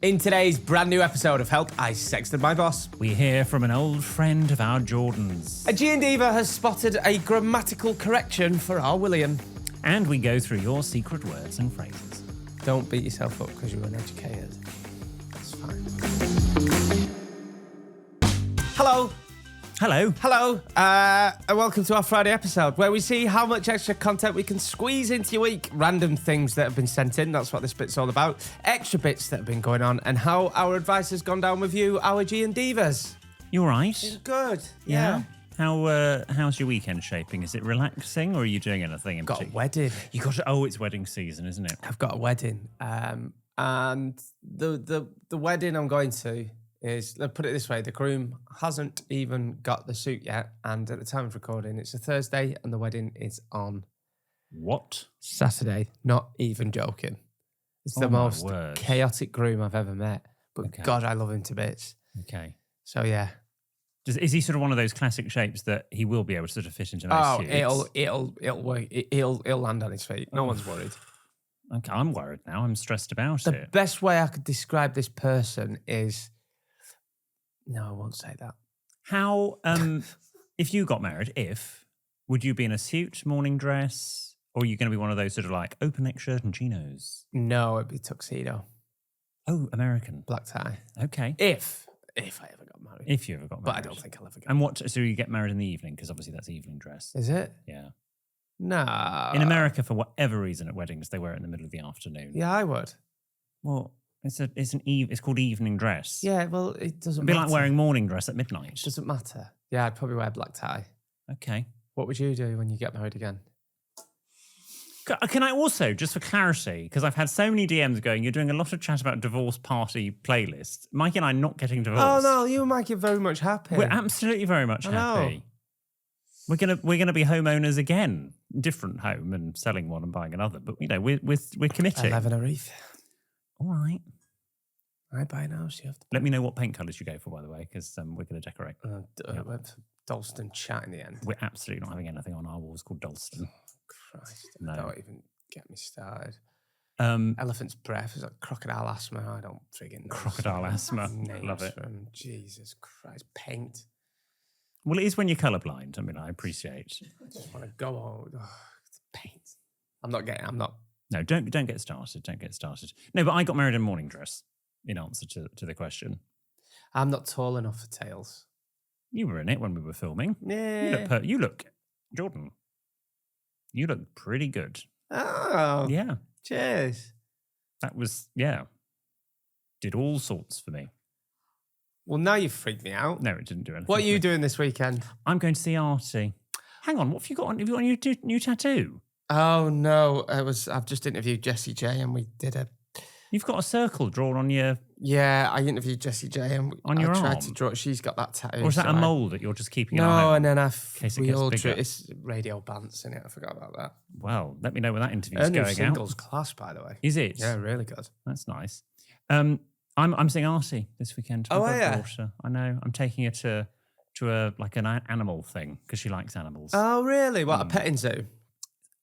In today's brand new episode of Help, I Sexted My Boss. We hear from an old friend of our Jordans. A G&Diva has spotted a grammatical correction for our William. And we go through your secret words and phrases. Don't beat yourself up because you're uneducated. That's fine. Hello. Hello. Hello. And welcome to our Friday episode where we see how much extra content we can squeeze into your week. Random things that have been sent in. That's what this bit's all about. Extra bits that have been going on and how our advice has gone down with you, our G&Divas. You all right? It's good. Yeah. How's your weekend shaping? Is it relaxing or are you doing anything in particular? Got a wedding. You got it's wedding season, isn't it? I've got a wedding. And the wedding I'm going to is, let's put it this way, the groom hasn't even got the suit yet. And at the time of recording, it's a Thursday and the wedding is on What? Saturday. Not even joking. It's the most chaotic groom I've ever met. But Okay. God, I love him to bits. Okay. So yeah. Is he sort of one of those classic shapes that he will be able to sort of fit into those suits? It'll work. He'll land on his feet. No one's worried. Okay, I'm worried now. I'm stressed about The it. best way I could describe this person is... No, I won't say that. How, if you got married, would you be in a suit, morning dress, or are you going to be one of those sort of like open neck shirt and chinos? No, it'd be tuxedo. Oh, American. Black tie. Okay. If I ever got married. If you ever got married. But I don't think I'll ever get And married. so you get married in the evening, because obviously that's evening dress. Is it? Yeah. No. In America, for whatever reason, at weddings, they wear it in the middle of the afternoon. Yeah, I would. Well, it's called evening dress. Yeah, well, it doesn't It'd be matter. like wearing morning dress at midnight. It doesn't matter. Yeah, I'd probably wear a black tie. Okay. What would you do when you get married again? Can I also, just for clarity, because I've had so many DMs going, you're doing a lot of chat about divorce party playlists. Mike and I not getting divorced. Oh, no, you and Mike are very much happy. We're absolutely very much happy. We're gonna be homeowners again, different home and selling one and buying another. But we're committed. 11 a wreath. All right. I buy an house, you have to. Let me know what paint colours you go for, by the way, because we're going to decorate. I went for Dalston chat in the end. We're absolutely not having anything on our walls called Dalston. Christ, No. don't even get me started. Elephant's breath is like crocodile asthma. I don't frigging know. Crocodile asthma. Names Love it. From Jesus Christ, paint. Well, it is when you're colourblind. I mean, I appreciate. I just want to go on. It's paint. I'm not. No, don't get started. Don't get started. No, but I got married in morning dress. In answer to the question, I'm not tall enough for tails. you were in it when we were filming. Yeah. You look, Jordan. You look pretty good. Oh. Yeah, Cheers. that was did all sorts for me. Well, now you've freaked me out. No, it didn't do anything. What are for you me. doing this weekend? I'm going to see Artie. Hang on, what have you got on? Have you got a new tattoo? Oh no, I've just interviewed Jessie J, and we did a. You've got a circle drawn on your. Yeah, I interviewed Jessie J, and On your I tried arm? to draw. She's got that tattoo. Or is that so a mould that you're just keeping an eye No, on? and then case it we gets all bigger. it's radio bants in it. I forgot about that. Well, let me know when that interview's Her new going single's out. class, by the way. Is it? Yeah, really good. That's nice. I'm seeing Artie this weekend. Oh, my are ya? goddaughter. I know. I'm taking her to a like an animal thing because she likes animals. Oh, really? What, a petting zoo?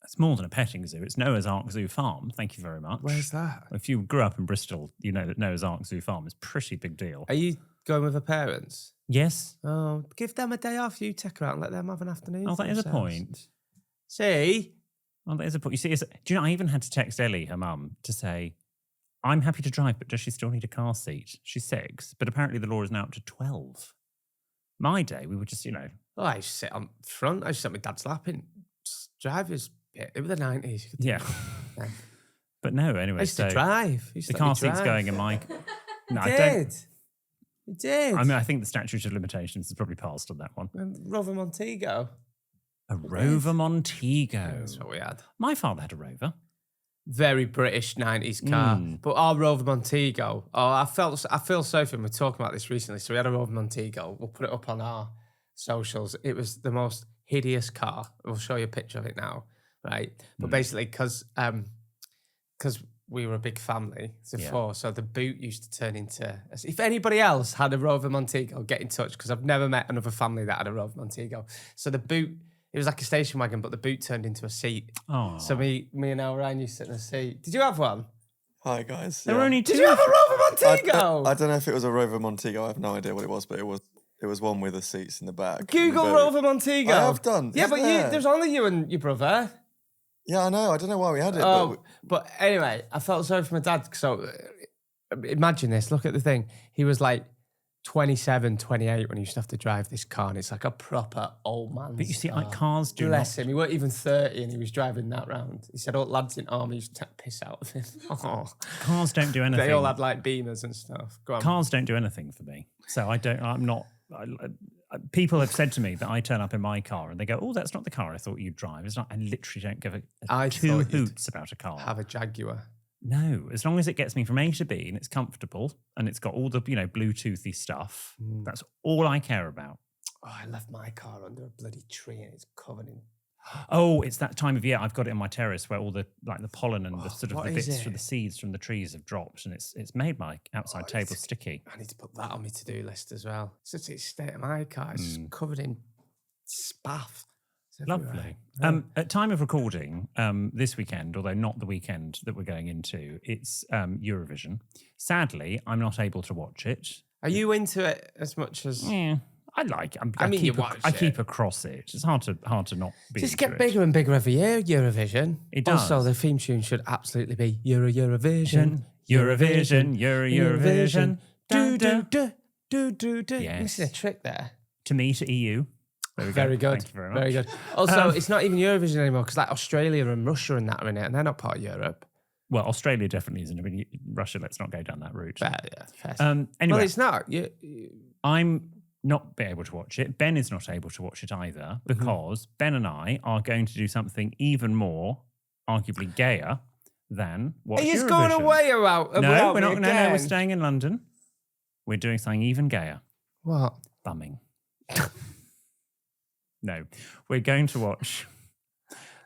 It's more than a petting zoo. It's Noah's Ark Zoo Farm. Thank you very much. Where's that? If you grew up in Bristol, you know that Noah's Ark Zoo Farm is a pretty big deal. Are you going with her parents? Yes. Oh, give them a day off. You take her out and let them have an afternoon. Oh, for that is a themselves. point. See? Oh, that is a point. You see, do you know, I even had to text Ellie, her mum, to say, I'm happy to drive, but does she still need a car seat? She's 6, but apparently the law is now up to 12. My day, we were just, Oh, I used to sit on front. I used to sit on my dad's lap in driver's bit. It was the 90s. You could Yeah. Yeah. But no, anyway. I used to drive. The car seat's going in my... No, You I don't. did. You did. I mean, I think the statute of limitations is probably passed on that one. Rover Montego. A Rover Montego. That's what we had. My father had a Rover. Very British 90s car. Mm. But our Rover Montego, I feel sorry for him. We're talking about this recently. So we had a Rover Montego. We'll put it up on our socials. It was the most hideous car. We'll show you a picture of it now, right? But basically, because we were a big family, so the boot used to turn into... If anybody else had a Rover Montego, get in touch, because I've never met another family that had a Rover Montego. So the boot... It was like a station wagon, but the boot turned into a seat. Oh. So me and Al Ryan used to sit in a seat. Did you have one? Hi guys. There were only two. Did you have a Rover Montego? I don't know if it was a Rover Montego. I have no idea what it was, but it was one with the seats in the back. Google Rover Montego. I have done. Yeah, It's but there. there's only you and your brother. Yeah, I know. I don't know why we had it. Oh, but anyway, I felt sorry for my dad. So imagine this. Look at the thing. He was like 27, 28 when he used to have to drive this car, and it's like a proper old man. But you see, like cars do Bless not. him. He weren't even 30 and he was driving that round. He said, lads in army used to take piss out of him. Oh. Cars don't do anything. They all had like Beamers and stuff. Go on. Cars don't do anything for me. So I'm not. People have said to me that I turn up in my car and they go, "Oh, that's not the car I thought you'd drive." It's not. I literally don't give two hoots about a car. Have a Jaguar. No, as long as it gets me from A to B and it's comfortable and it's got all the Bluetoothy stuff. That's all I care about. Oh, I left my car under a bloody tree and it's covered in. Oh, it's that time of year. I've got it in my terrace where all the pollen and the sort of the bits it? from the seeds from the trees have dropped, and it's made my outside table sticky. I need to put that on my to-do list as well. It's just the state of my car. It's just covered in spaff. It's everywhere. Lovely. At time of recording, this weekend, although not the weekend that we're going into, it's Eurovision. Sadly, I'm not able to watch it. Are you into it as much as? Yeah, I like. I keep across it. It's hard to not be. Just into get it. bigger and bigger every year. Eurovision. It does. Also, the theme tune should absolutely be Eurovision. Eurovision. Do do do do do do. Yes. Missing a trick there. To me, to EU. There we go. Very good. Thank you very much. Very good. Also, it's not even Eurovision anymore because like Australia and Russia and that are in it, and they're not part of Europe. Well, Australia definitely isn't. I mean, Russia. Let's not go down that route. Yeah. Fair. Anyway, Well, it's not. I'm not be able to watch it. Ben is not able to watch it either because Ben and I are going to do something even more, arguably gayer than watch He's Eurovision. going away about. No, we're not. No, we're staying in London. We're doing something even gayer. What? Bumming. No, we're going to watch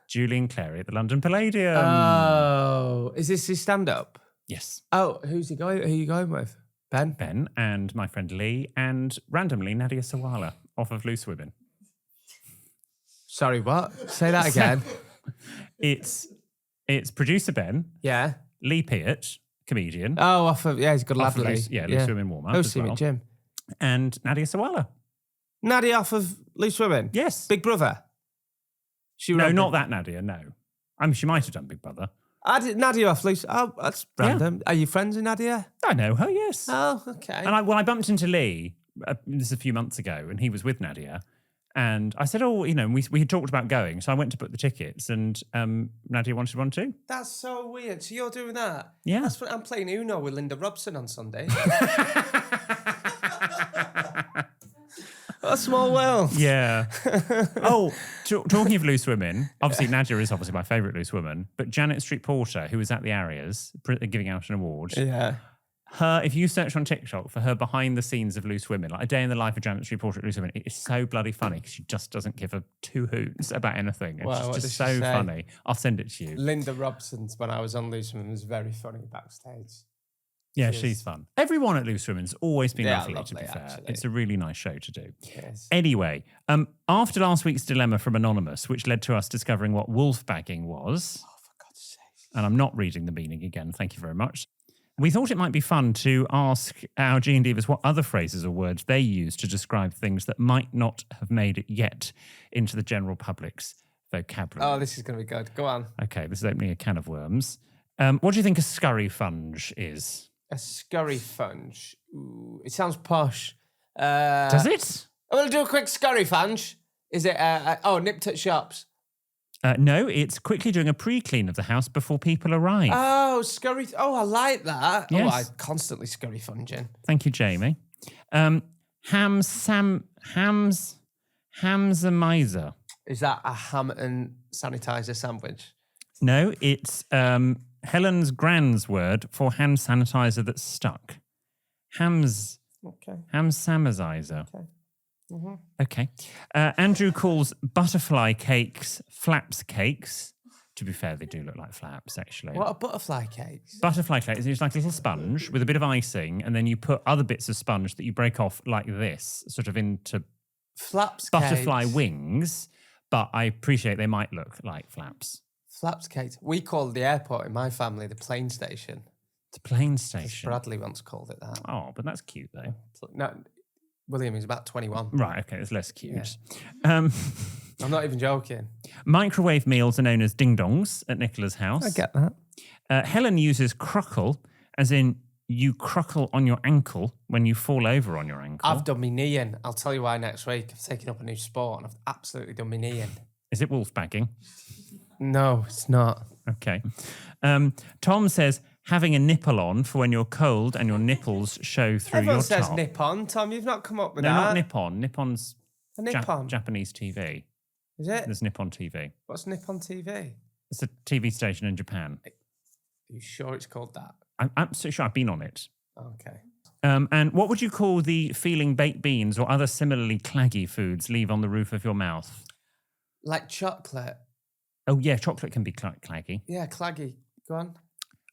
Julian Clary at the London Palladium. Oh, is this his stand-up? Yes. Oh, who's he going? Who are you going with? Ben? Ben and my friend Lee and randomly Nadia Sawala off of Loose Women. Sorry, what? Say that again. It's producer Ben, Yeah. Lee Peart, comedian. Oh, he's got a off of lovely. Loose Women warm up Go as see me, well. Jim. And Nadia Sawala. Nadia off of Loose Women? Yes. Big Brother? No, not that Nadia, no. I mean, she might have done Big Brother. Nadia off Loose. Oh, that's random. Are you friends with Nadia? I know her, yes. Oh, okay. And I bumped into Lee, this a few months ago, and he was with Nadia. And I said, we had talked about going. So I went to book the tickets and Nadia wanted one too. That's so weird. So you're doing that? Yeah. That's what I'm playing Uno with Linda Robson on Sunday. What a small world. Yeah. Talking of Loose Women, obviously Nadia is obviously my favourite Loose Woman, but Janet Street Porter, who was at the Arias giving out an award, Yeah. her, if you search on TikTok for her behind the scenes of Loose Women, like a day in the life of Janet Street Porter at Loose Women, it is so bloody funny because she just doesn't give a two hoots about anything. It's Wow, what just does she so say? funny. I'll send it to you. Linda Robson's, when I was on Loose Women, was very funny backstage. Yeah, She is. she's fun. Everyone at Loose Women's always been They are lovely, to be lovely, fair. actually. It's a really nice show to do. Yes. Anyway, after last week's dilemma from Anonymous, which led to us discovering what wolf bagging was, Oh, for God's sake. and I'm not reading the meaning again, thank you very much. We thought it might be fun to ask our G&Divas what other phrases or words they use to describe things that might not have made it yet into the general public's vocabulary. Oh, this is going to be good. Go on. Okay, this is opening a can of worms. What do you think a scurry funge is? A scurry funge. Ooh, it sounds posh. Does it? I'm going to do a quick scurry funge. Is it, nipped at shops? No, it's quickly doing a pre-clean of the house before people arrive. Oh, scurry. I like that. Yes. Oh, I constantly scurry funging. Thank you, Jamie. Hamsamizer. Is that a ham and sanitizer sandwich? No, it's Helen's grand's word for hand sanitizer that's stuck. Ham Okay. samizer. Okay. Mm-hmm. Okay. Andrew calls butterfly cakes flaps cakes. To be fair, they do look like flaps, actually. What are butterfly cakes? Butterfly cakes is like a little sponge with a bit of icing, and then you put other bits of sponge that you break off like this, sort of into Flaps butterfly cakes. wings. But I appreciate they might look like flaps. Flaps cakes. We call the airport in my family the plane station. It's a plane station. Bradley once called it that. Oh, but that's cute though. No, William is about 21. Right, okay, it's less cute. I'm not even joking. Microwave meals are known as ding-dongs at Nicola's house. I get that. Helen uses cruckle, as in you cruckle on your ankle when you fall over on your ankle. I've done my knee in. I'll tell you why next week. I've taken up a new sport and I've absolutely done my knee in. Is it wolf bagging? No, it's not. Okay. Tom says, having a nipple on for when you're cold and your nipples show through Everyone your says top. nip on, Tom. You've not come up with No, that. not Nippon. Nippon's A nip-on? Japanese TV. Is it? There's Nippon TV. What's nip on TV? It's a TV station in Japan. Are you sure it's called that? I'm absolutely sure I've been on it. Okay. And what would you call the feeling baked beans or other similarly claggy foods leave on the roof of your mouth? Like chocolate. Oh, yeah, chocolate can be claggy. Yeah, claggy. Go on.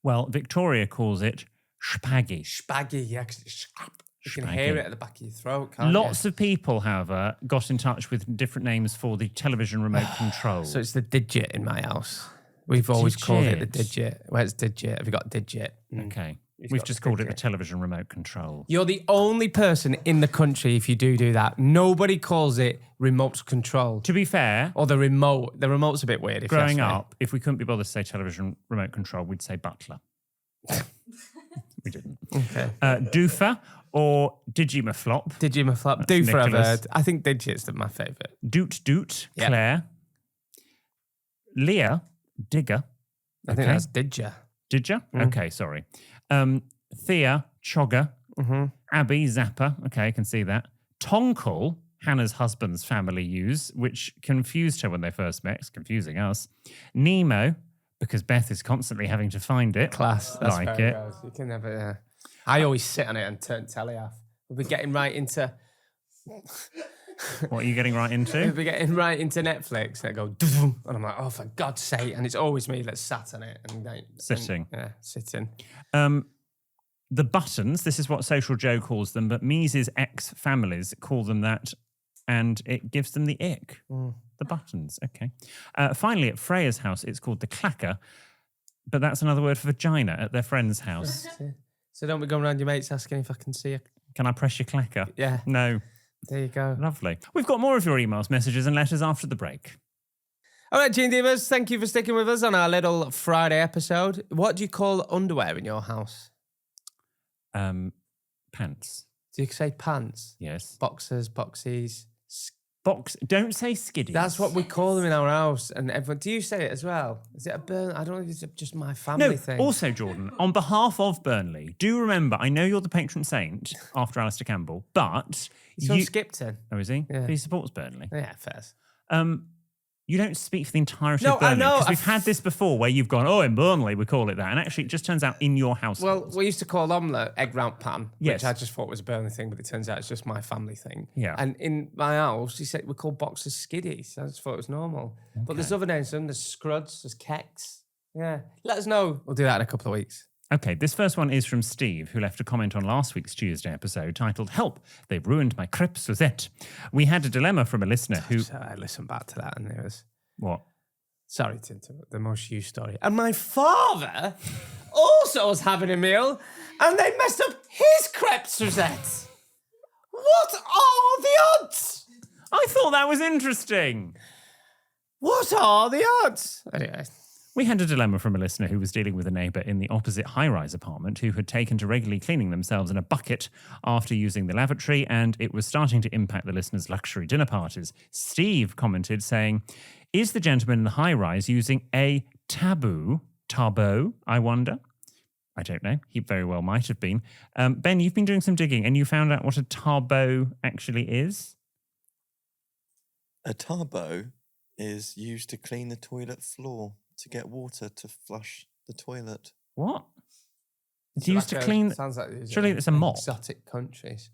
Well, Victoria calls it spaggy. Spaggy, yeah. 'Cause it's you can Spaggy. hear it at the back of your throat, can't you? Lots of people, however, got in touch with different names for the television remote control. So it's the digit in my house. We've always called it the Digit. digit. Where's digit? Have you got digit? Okay. He's We've got just the called it the digit. television remote control. You're the only person in the country, if you do that. Nobody calls it remote control. To be fair, Or the remote. The remote's a bit weird. If you growing ask me. up, if we couldn't be bothered to say television remote control, we'd say butler. We didn't. Okay. Doofa or Digimaflop. Digimaflop. Do for I've Nicholas. heard. I think digit's my favourite. Doot, Yep. Claire. Leah, Digger. I think that's Didja. Did ya? Mm. Okay, sorry. Thea, Chogger. Mm-hmm. Abby, Zapper. Okay, I can see that. Tonkle, Hannah's husband's family use, which confused her when they first met. It's confusing us. Nemo, because Beth is constantly having to find it. Class. That's like fair it. goes. You can never. I always sit on it and turn telly off. We'll be getting right into. What are you getting right We'll into? be getting right into Netflix and I go, "Dum," and I'm like, oh, for God's sake. And it's always me that's sat on it. And like, Sitting. Sitting. The buttons, this is what Social Joe calls them, but Mises' ex-families call them that, and it gives them the ick. The buttons, okay. Finally, at Freya's house, it's called the clacker, but that's another word for vagina at their friend's house. So don't be going around your mates asking if I can see you. Can I press your clacker? Yeah. No. There you go. Lovely. We've got more of your emails, messages, and letters after the break. All right, G&Divas, thank you for sticking with us on our little Friday episode. What do you call underwear in your house? Pants. Do you say pants? Yes. Boxers, boxies? Box. Don't say skiddies. That's what we call them in our house. And everyone, do you say it as well? Is it a burn? I don't know if it's just my family No, thing. also, Jordan, on behalf of Burnley, do remember, I know you're the patron saint after Alistair Campbell, but He's on Skipton. Oh, is he? Yeah. He supports Burnley. Yeah, fair. You don't speak for the entirety No, of Burnley. I know. Because we've had this before where you've gone, oh, in Burnley, we call it that. And actually, it just turns out in your household. Well, we used to call omelette egg round pan, Yes. which I just thought was a Burnley thing, but it turns out it's just my family thing. Yeah. And in my house, he said we call boxers skiddies. I just thought it was normal. But there's other names. There's scruds, there's keks. Yeah. Let us know. We'll do that in a couple of weeks. Okay, this first one is from Steve, who left a comment on last week's Tuesday episode titled, Help, they've ruined my crêpe Suzette. We had a dilemma from a listener who... So I listened back to that and it was... What? Sorry to interrupt, the most used story. And my father also was having a meal and they messed up his crêpe Suzette. What are the odds? I thought that was interesting. What are the odds? Anyway. We had a dilemma from a listener who was dealing with a neighbour in the opposite high-rise apartment who had taken to regularly cleaning themselves in a bucket after using the lavatory, and it was starting to impact the listener's luxury dinner parties. Steve commented saying, is the gentleman in the high-rise using a taboo, I wonder? I don't know. He very well might have been. Ben, you've been doing some digging and you found out what a taboo actually is? A tarbo is used to clean the toilet floor to get water to flush the toilet. What? It's used to clean... Sounds like Surely it's a mop. Exotic countries.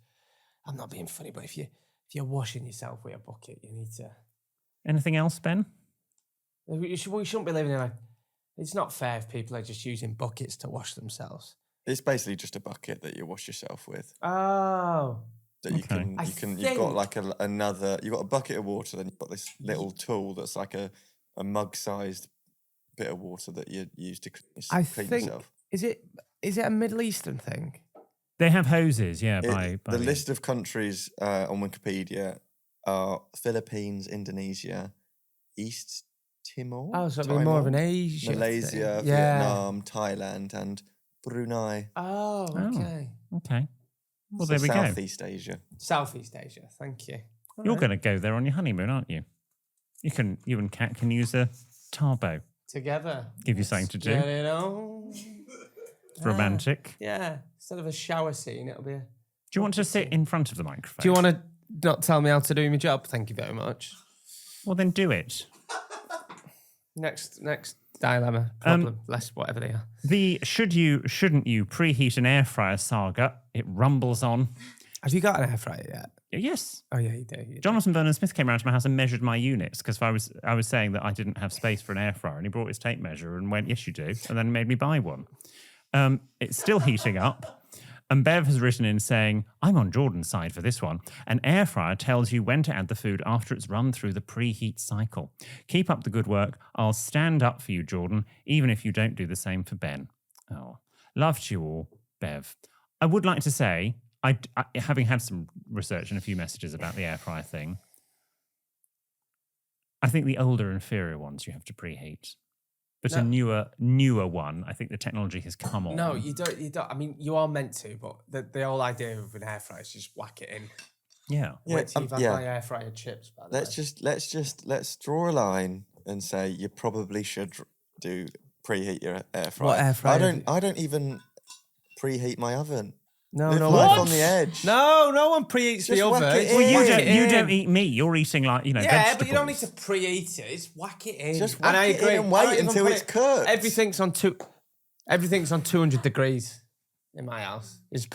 I'm not being funny, but if you're washing yourself with a bucket, you need to... Anything else, Ben? We shouldn't be living in a... It's not fair if people are just using buckets to wash themselves. It's basically just a bucket that you wash yourself with. Oh. That you Okay. can you've got like another, you've got a bucket of water, then you've got this little tool that's like a mug-sized bit of water that you use to clean yourself. Is it Is it a Middle Eastern thing? They have hoses, yeah. The list of countries on Wikipedia are Philippines, Indonesia, East Timor, Oh, so it'd be more of an Timor, Asia Malaysia, thing. Yeah. Vietnam, Thailand, and Brunei. Oh, okay. Okay. Well, So there we go. Southeast Asia. Southeast Asia. Thank you. You're going to go there on your honeymoon, aren't you? You and Kat can use a tarbo. Together. Give you something to do. Get it on. It's romantic. Yeah. Instead of a shower scene, it'll be a... Do you want to sit in front of the microphone? Do you want to not tell me how to do my job? Thank you very much. Well, then do it. Next dilemma, problem, less whatever they are. The shouldn't you preheat an air fryer saga. It rumbles on. Have you got an air fryer yet? Yes. Oh yeah, you do. Jonathan Vernon Smith came around to my house and measured my units because I was saying that I didn't have space for an air fryer, and he brought his tape measure and went, "Yes, you do," and then made me buy one. It's still heating up. And Bev has written in saying, I'm on Jordan's side for this one. An air fryer tells you when to add the food after it's run through the preheat cycle. Keep up the good work. I'll stand up for you, Jordan, even if you don't do the same for Ben. Oh, love to you all, Bev. I would like to say, I having had some research and a few messages about the air fryer thing, I think the older, inferior ones you have to preheat. But a newer one, I think the technology has come on. No, you don't. I mean, you are meant to, but the whole idea of an air fryer is just whack it in. Yeah. Wait till you've had my air fryer chips. By the way. Let's draw a line and say you probably should preheat your air fryer. What air fryer? I don't even preheat my oven. No, life on the edge. No one preheats the oven. Well, you don't eat meat. You're eating vegetables. But you don't need to preheat it. Just whack it in. Just whack it in and wait until it's cooked. Everything's on 200 degrees in my house. If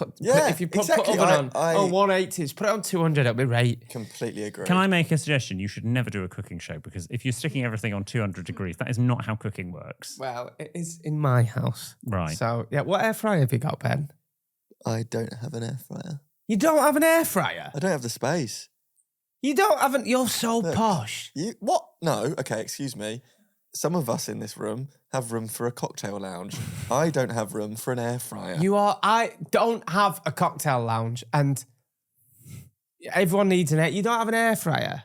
you put exactly. oven on 180, just put it on 200. It'll be right. Completely agree. Can I make a suggestion? You should never do a cooking show because if you're sticking everything on 200 degrees, that is not how cooking works. Well, it is in my house. Right. So yeah, what air fryer have you got, Ben? I don't have an air fryer. You don't have an air fryer? I don't have the space. You don't have an... You're so posh. What? No. Okay, excuse me. Some of us in this room have room for a cocktail lounge. I don't have room for an air fryer. I don't have a cocktail lounge, and everyone needs an air... You don't have an air fryer.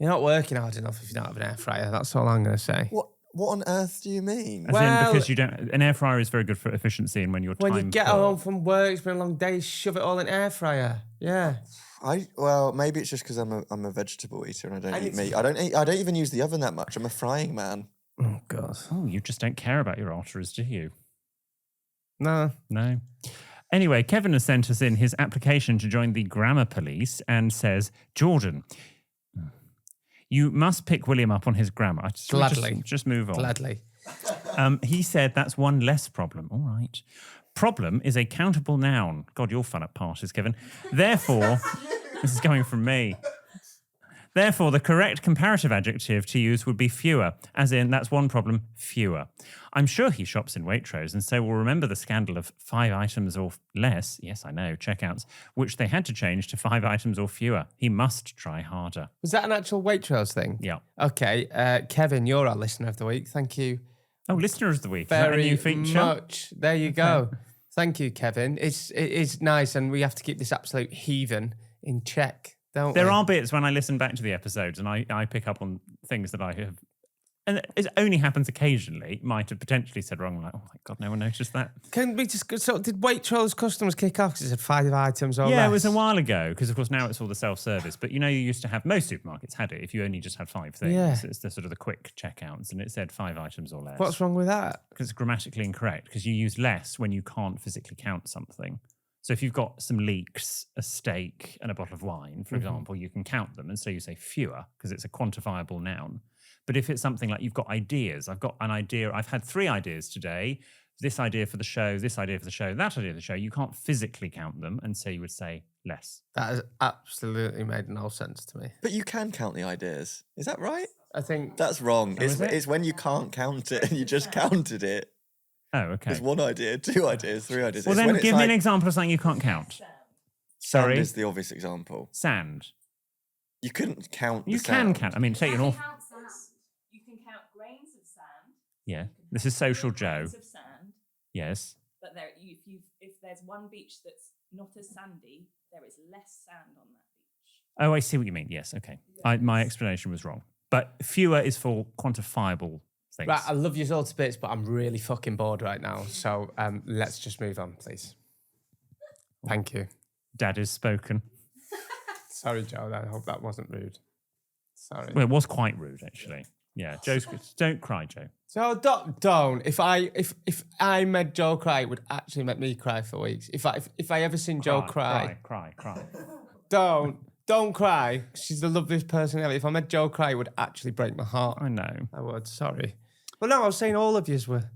You're not working hard enough if you don't have an air fryer. That's all I'm going to say. What on earth do you mean? Because you don't. An air fryer is very good for efficiency and when you're when you get home from work, it's been a long day. Shove it all in air fryer. Yeah. Maybe it's just because I'm a vegetable eater and I don't eat meat. I don't even use the oven that much. I'm a frying man. Oh God. Oh, you just don't care about your arteries, do you? No. Anyway, Kevin has sent us in his application to join the grammar police and says, Jordan, you must pick William up on his grammar. Gladly. Just move on. Gladly. He said that's one less problem. All right. Problem is a countable noun. God, you're fun at parties, Kevin. Therefore, this is coming from me. Therefore, the correct comparative adjective to use would be fewer, as in, that's one problem, fewer. I'm sure he shops in Waitrose, and so will remember the scandal of 5 items or less, yes, I know, checkouts, which they had to change to 5 items or fewer. He must try harder. Was that an actual Waitrose thing? Yeah. Okay, Kevin, you're our listener of the week. Thank you. Oh, listener of the week. Very is that a new feature? much. There you go. Thank you, Kevin. It is nice, and we have to keep this absolute heathen in check. There are bits when I listen back to the episodes and I pick up on things that I have, and it only happens occasionally, might have potentially said wrong. I'm like, oh my God, no one noticed that. Can we just, did Waitrose customers kick off because it said 5 items or less? Yeah, it was a while ago because, of course, now it's all the self-service. But, you used to have, most supermarkets had it if you only just had 5 things. Yeah. It's the sort of the quick checkouts and it said 5 items or less. What's wrong with that? Because it's grammatically incorrect because you use less when you can't physically count something. So if you've got some leeks, a steak, and a bottle of wine, for example, you can count them. And so you say fewer because it's a quantifiable noun. But if it's something like you've got ideas, I've got an idea, I've had 3 ideas today, this idea for the show, this idea for the show, that idea for the show, you can't physically count them. And so you would say less. That has absolutely made no sense to me. But you can count the ideas. Is that right? I think... That's wrong. Oh, It's when you can't count it and you just counted it. Oh, okay. There's 1 idea, 2 ideas, 3 ideas. Well, then give me an example of something you can't count. Sorry? Sand is the obvious example. Sand. You couldn't count You the can sand. count. I mean, take an awful... You can count grains of sand. Yeah. This is Social Joe. Grains of sand, Yes. but but if there's one beach that's not as sandy, there is less sand on that beach. Oh, I see what you mean. Yes, okay. My explanation was wrong. But fewer is for quantifiable things. Right, I love you all to bits, but I'm really fucking bored right now. So let's just move on, please. Thank you. Dad is spoken. Sorry, Joe. I hope that wasn't rude. Sorry. Well, it was quite rude, actually. Yeah, don't cry, Joe. So don't. If I made Joe cry, it would actually make me cry for weeks. If I ever seen Joe cry. Don't cry. She's the loveliest person ever. If I made Joe cry, it would actually break my heart. I know. I would. Sorry. Well, no, I was saying all of yous were.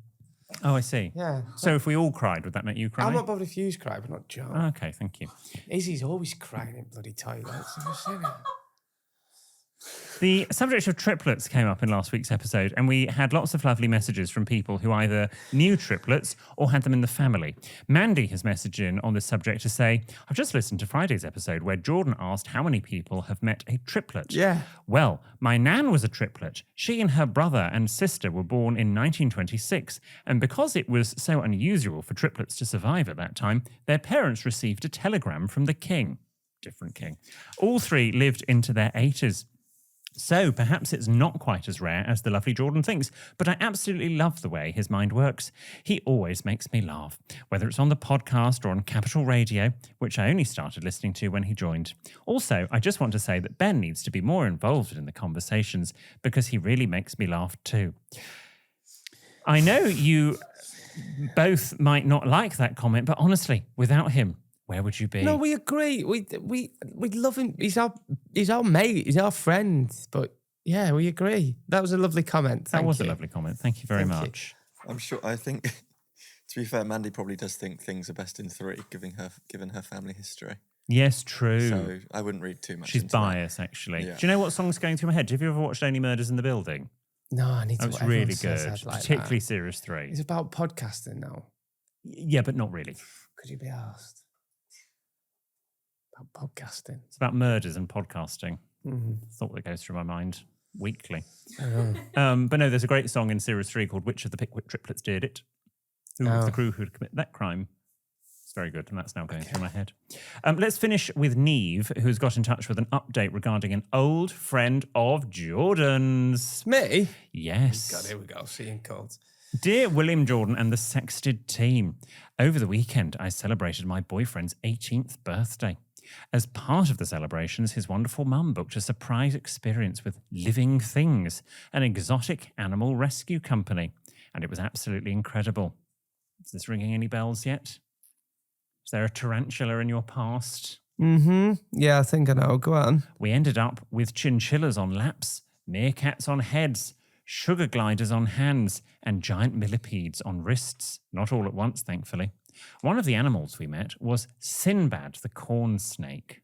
Oh, I see. Yeah. So if we all cried, would that make you cry? I'm not bothered if yous cry, but not Joe. Okay, thank you. Izzy's always crying in bloody toilets. Have you seen it? The subject of triplets came up in last week's episode, and we had lots of lovely messages from people who either knew triplets or had them in the family. Mandy has messaged in on this subject to say, I've just listened to Friday's episode where Jordan asked how many people have met a triplet. Yeah. Well, my nan was a triplet. She and her brother and sister were born in 1926, and because it was so unusual for triplets to survive at that time, their parents received a telegram from the king. Different king. All three lived into their 80s. So perhaps it's not quite as rare as the lovely Jordan thinks, but I absolutely love the way his mind works. He always makes me laugh, whether it's on the podcast or on Capital Radio, which I only started listening to when he joined. Also, I just want to say that Ben needs to be more involved in the conversations because he really makes me laugh too. I know you both might not like that comment, but honestly, without him, where would you be? No, we agree. We love him. He's our mate. He's our friend. But yeah, we agree. That was a lovely comment. That was a lovely comment. Thank you very much. I'm sure. I think, to be fair, Mandy probably does think things are best in three, given her family history. Yes, true. So I wouldn't read too much. She's into biased, actually. Yeah. Do you know what song's going through my head? Have you ever watched Only Murders in the Building? No, I need to. It's really good, particularly Series 3. It's about podcasting now. Yeah, but not really. Could you be asked? About podcasting. It's about murders and podcasting. Mm-hmm. Thought that goes through my mind weekly. But no, there's a great song in Series 3 called Which of the Pickwick Triplets Did It? Who was the crew who'd commit that crime? It's very good, and that's now going through my head. Let's finish with Neve, who's got in touch with an update regarding an old friend of Jordan's. Me? Yes. God, here we go. Seeing cold. Dear William Jordan and the Sexted team, over the weekend I celebrated my boyfriend's 18th birthday. As part of the celebrations, his wonderful mum booked a surprise experience with Living Things, an exotic animal rescue company, and it was absolutely incredible. Is this ringing any bells yet? Is there a tarantula in your past? Mm-hmm. Yeah, I think I know. Go on. We ended up with chinchillas on laps, meerkats on heads, sugar gliders on hands, and giant millipedes on wrists. Not all at once, thankfully. One of the animals we met was Sinbad, the corn snake.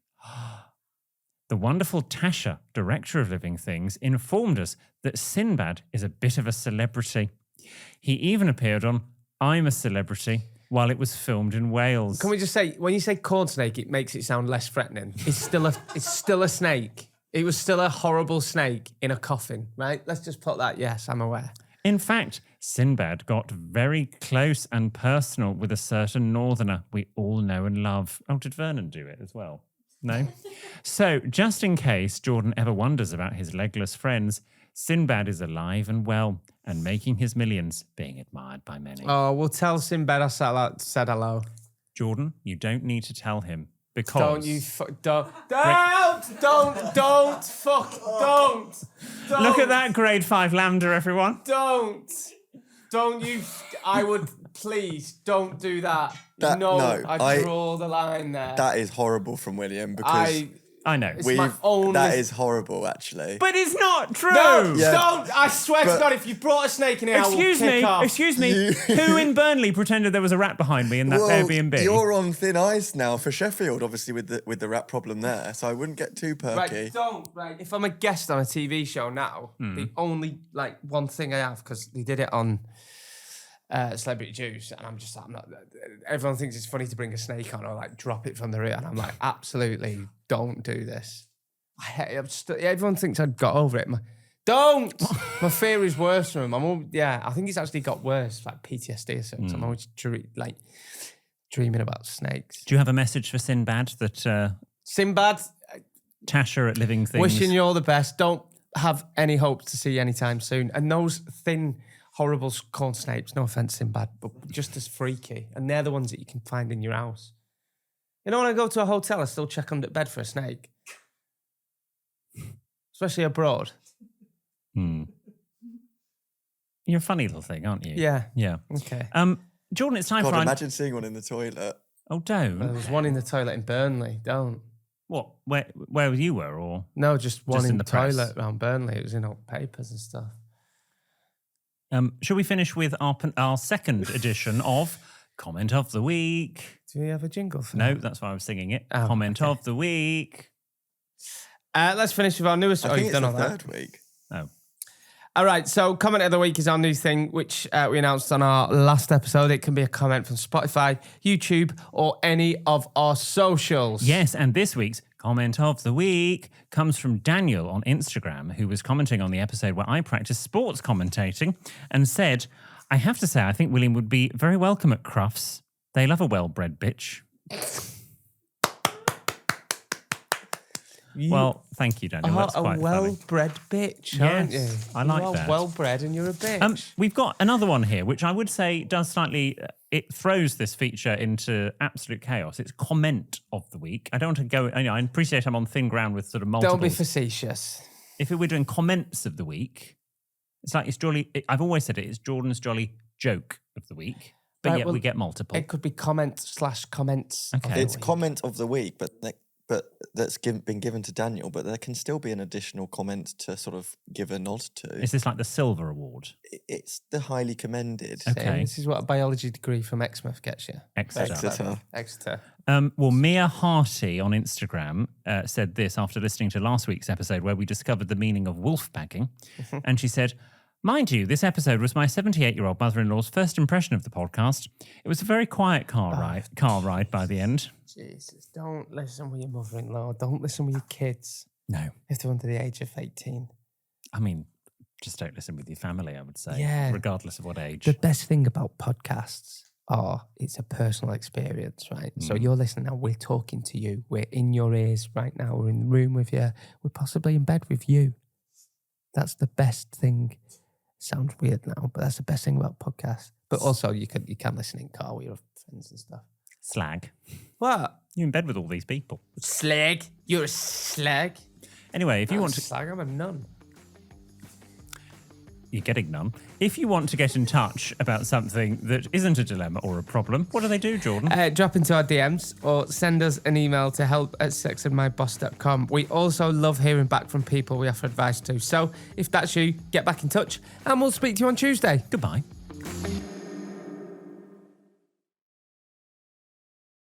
The wonderful Tasha, director of Living Things, informed us that Sinbad is a bit of a celebrity. He even appeared on I'm a Celebrity while it was filmed in Wales. Can we just say, when you say corn snake, it makes it sound less threatening. It's still a snake. It was still a horrible snake in a coffin, right? Let's just put that. Yes, I'm aware. In fact, Sinbad got very close and personal with a certain northerner we all know and love. Oh, did Vernon do it as well? No? So, just in case Jordan ever wonders about his legless friends, Sinbad is alive and well and making his millions, being admired by many. Oh, we'll tell Sinbad I said hello. Jordan, you don't need to tell him because... Don't. Look at that grade 5 lambda, everyone. Don't you... I would... Please, don't do that. I draw the line there. That is horrible from William because... I know. That is horrible, actually. But it's not true. No, don't. I swear to God, if you brought a snake in here, I will kick off. Excuse me. Who in Burnley pretended there was a rat behind me in that Airbnb? You're on thin ice now for Sheffield, obviously, with the rat problem there. So I wouldn't get too perky. Right. If I'm a guest on a TV show now, the only one thing I have, because they did it on Celebrity Juice, and I'm not. Everyone thinks it's funny to bring a snake on or drop it from the rear, and I'm like, absolutely don't do this. Everyone thinks I'd got over it. Don't! My fear is worse from him. I think it's actually got worse, like PTSD or something. I'm always dreaming about snakes. Do you have a message for Sinbad that Sinbad, Tasha at Living Things? wishing you all the best. Don't have any hope to see you anytime soon. And those thin, horrible corn snakes, no offence, Sinbad, but just as freaky. And they're the ones that you can find in your house. You know, when I go to a hotel, I still check under bed for a snake. Especially abroad. You're a funny little thing, aren't you? Yeah. Yeah. Okay. Jordan, it's time God, for... imagine seeing one in the toilet. Oh, don't. There was one in the toilet in Burnley. Don't. What? Where you were, or...? No, just one in in the the press? toilet around Burnley. It was in old papers and stuff. Shall we finish with our second edition of Comment of the Week? Do we have a jingle for No, that? that's why I was singing it. Oh, Comment okay. of the Week. Let's finish with our newest... I think you've it's done the all that. third week. Oh. All right, so comment of the week is our new thing, which we announced on our last episode. It can be a comment from Spotify, YouTube, or any of our socials. Yes, and this week's Comment of the Week comes from Daniel on Instagram, who was commenting on the episode where I practiced sports commentating and said, I have to say, I think William would be very welcome at Crufts. They love a well-bred bitch. Well, thank you, Daniel. That's a quite funny. well-bred bitch, aren't you? Yes, I like you are that. well-bred and you're a bitch. We've got another one here, which I would say does slightly... it throws this feature into absolute chaos. It's Comment of the Week. I don't want to go... I appreciate I'm on thin ground with sort of multiple... Don't be facetious. If we're doing Comments of the Week, it's like it's jolly... I've always said it's Jordan's jolly joke of the week, but Right, yet well, we get multiple. It could be comment/comments. Okay. It's comment of the week, but that's been given to Daniel, but there can still be an additional comment to sort of give a nod to. Is this like the Silver Award? It's the highly commended. Okay. This is what a biology degree from Exmouth gets you. Exeter. Exeter. Exeter. Mia Harty on Instagram said this after listening to last week's episode where we discovered the meaning of wolfbagging. And she said, mind you, this episode was my 78-year-old mother-in-law's first impression of the podcast. It was a very quiet car ride by the end. Jesus, don't listen with your mother-in-law. Don't listen with your kids No. if they're under the age of 18. I mean, just don't listen with your family, I would say, Yeah. regardless of what age. The best thing about podcasts are it's a personal experience, right? So you're listening now, we're talking to you. We're in your ears right now. We're in the room with you. We're possibly in bed with you. That's the best thing. Sounds weird now, but that's the best thing about podcasts. But also you can listen in car with your friends and stuff. Slag. What? You're in bed with all these people. Slag? You're a slag? Anyway, if you want to... slag, I'm a nun. You're getting none. If you want to get in touch about something that isn't a dilemma or a problem, what do they do, Jordan? Drop into our DMs or send us an email to help@sexandmyboss.com. We also love hearing back from people we offer advice to. So if that's you, get back in touch and we'll speak to you on Tuesday. Goodbye.